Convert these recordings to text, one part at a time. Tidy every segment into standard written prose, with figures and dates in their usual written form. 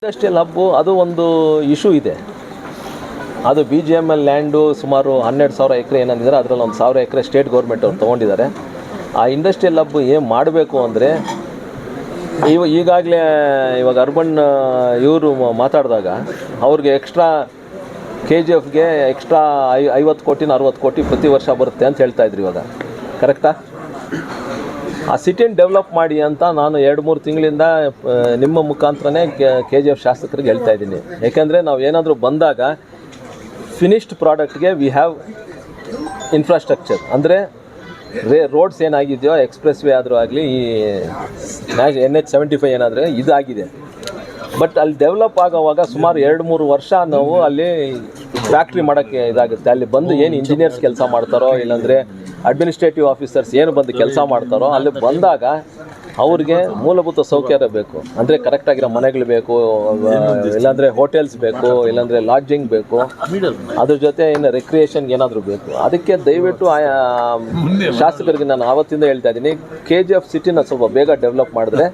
Industrial ಹಬ್ಬು ಅದು ಒಂದು issue ಇದೆ. ಅದು BGML ಲ್ಯಾಂಡು ಸುಮಾರು 12,000 ಎಕರೆ ಏನಂದಿದ್ದಾರೆ, ಅದರಲ್ಲಿ 1,000 ಎಕರೆ ಸ್ಟೇಟ್ ಗೌರ್ಮೆಂಟ್ ಅವ್ರು ತೊಗೊಂಡಿದ್ದಾರೆ. ಆ ಇಂಡಸ್ಟ್ರಿಯಲ್ ಹಬ್ಬು ಏನು ಮಾಡಬೇಕು ಅಂದರೆ, ಈಗಾಗಲೇ ಇವಾಗ ಅರ್ಬನ್ ಇವರು ಮಾತಾಡಿದಾಗ ಅವ್ರಿಗೆ ಎಕ್ಸ್ಟ್ರಾ KGFಗೆ ಎಕ್ಸ್ಟ್ರಾ 50 ಕೋಟಿನ 60 ಕೋಟಿ ಪ್ರತಿ ವರ್ಷ ಬರುತ್ತೆ ಅಂತ ಹೇಳ್ತಾಯಿದ್ರು. ಇವಾಗ ಕರೆಕ್ಟಾ? ಆ ಸಿಟಿನ ಡೆವಲಪ್ ಮಾಡಿ ಅಂತ ನಾನು 2-3 ತಿಂಗಳಿಂದ ನಿಮ್ಮ ಮುಖಾಂತರನೇ KGF ಶಾಸಕರಿಗೆ ಹೇಳ್ತಾ ಇದ್ದೀನಿ. ಯಾಕೆಂದರೆ ನಾವು ಏನಾದರೂ ಬಂದಾಗ ಫಿನಿಶ್ಡ್ ಪ್ರಾಡಕ್ಟ್ಗೆ ವಿ ಹ್ಯಾವ್ ಇನ್ಫ್ರಾಸ್ಟ್ರಕ್ಚರ್, ಅಂದರೆ ರೋಡ್ಸ್ ಏನಾಗಿದೆಯೋ, ಎಕ್ಸ್ಪ್ರೆಸ್ ವೇ ಆದರೂ ಆಗಲಿ, ಈ NH75 ಏನಾದರೂ ಇದಾಗಿದೆ. ಬಟ್ ಅಲ್ಲಿ ಡೆವಲಪ್ ಆಗೋವಾಗ ಸುಮಾರು 2-3 ವರ್ಷ ನಾವು ಅಲ್ಲಿ ಫ್ಯಾಕ್ಟ್ರಿ ಮಾಡೋಕ್ಕೆ ಇದಾಗುತ್ತೆ. ಅಲ್ಲಿ ಬಂದು ಏನು ಇಂಜಿನಿಯರ್ಸ್ ಕೆಲಸ ಮಾಡ್ತಾರೋ, ಇಲ್ಲಾಂದರೆ ಅಡ್ಮಿನಿಸ್ಟ್ರೇಟಿವ್ ಆಫೀಸರ್ಸ್ ಏನು ಬಂದು ಕೆಲಸ ಮಾಡ್ತಾರೋ, ಅಲ್ಲಿ ಬಂದಾಗ ಅವ್ರಿಗೆ ಮೂಲಭೂತ ಸೌಕರ್ಯ ಬೇಕು. ಅಂದರೆ ಕರೆಕ್ಟಾಗಿರೋ ಮನೆಗಳು ಬೇಕು, ಇಲ್ಲಾಂದರೆ ಹೋಟೆಲ್ಸ್ ಬೇಕು, ಇಲ್ಲಾಂದರೆ ಲಾಡ್ಜಿಂಗ್ ಬೇಕು, ಅದ್ರ ಜೊತೆ ಇನ್ನು ರೆಕ್ರಿಯೇಷನ್ಗೆ ಏನಾದರೂ ಬೇಕು. ಅದಕ್ಕೆ ದಯವಿಟ್ಟು ಶಾಸಕರಿಗೆ ನಾನು ಆವತ್ತಿಂದ ಹೇಳ್ತಾ ಇದ್ದೀನಿ, KGF ಸಿಟಿನ ಸ್ವಲ್ಪ ಬೇಗ ಡೆವಲಪ್ ಮಾಡಿದ್ರೆ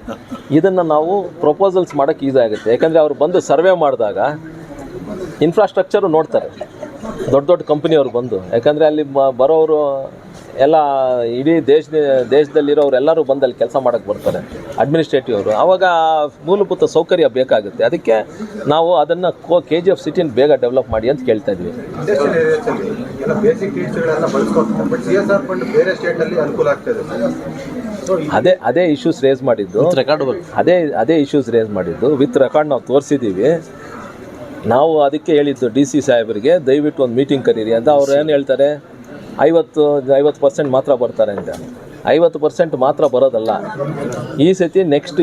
ಇದನ್ನು ನಾವು ಪ್ರಪೋಸಲ್ಸ್ ಮಾಡೋಕ್ಕೆ ಈಸಿ ಆಗುತ್ತೆ. ಯಾಕಂದರೆ ಅವ್ರು ಬಂದು ಸರ್ವೆ ಮಾಡಿದಾಗ ಇನ್ಫ್ರಾಸ್ಟ್ರಕ್ಚರು ನೋಡ್ತಾರೆ, ದೊಡ್ಡ ದೊಡ್ಡ ಕಂಪ್ನಿಯವ್ರು ಬಂದು. ಯಾಕಂದರೆ ಅಲ್ಲಿ ಬರೋರು ಎಲ್ಲ ಇಡೀ ದೇಶದಲ್ಲಿರೋರು ಎಲ್ಲರೂ ಬಂದು ಅಲ್ಲಿ ಕೆಲಸ ಮಾಡೋಕ್ಕೆ ಬರ್ತಾರೆ, ಅಡ್ಮಿನಿಸ್ಟ್ರೇಟಿವ್ ಅವರು. ಆವಾಗ ಮೂಲಭೂತ ಸೌಕರ್ಯ ಬೇಕಾಗುತ್ತೆ. ಅದಕ್ಕೆ ನಾವು ಅದನ್ನು KGF ಸಿಟಿನ ಬೇಗ ಡೆವಲಪ್ ಮಾಡಿ ಅಂತ ಕೇಳ್ತಾ ಇದ್ವಿ. ಅದೇ ಇಶ್ಯೂಸ್ ರೇಸ್ ಮಾಡಿದ್ದು, ಅದೇ ಇಶ್ಯೂಸ್ ರೇಸ್ ಮಾಡಿದ್ದು ವಿತ್ ರೆಕಾರ್ಡ್ ನಾವು ತೋರಿಸಿದ್ದೀವಿ. ನಾವು ಅದಕ್ಕೆ ಹೇಳಿದ್ದು DC ಸಾಹೇಬರಿಗೆ, ದಯವಿಟ್ಟು ಒಂದು ಮೀಟಿಂಗ್ ಕರೀರಿ ಅಂತ. ಅವ್ರು ಏನು ಹೇಳ್ತಾರೆ, 50% ಮಾತ್ರ ಬರ್ತಾರೆ ಅಂತ. 50% ಮಾತ್ರ ಬರೋದಲ್ಲ, ಈ ಸತಿ ನೆಕ್ಸ್ಟ್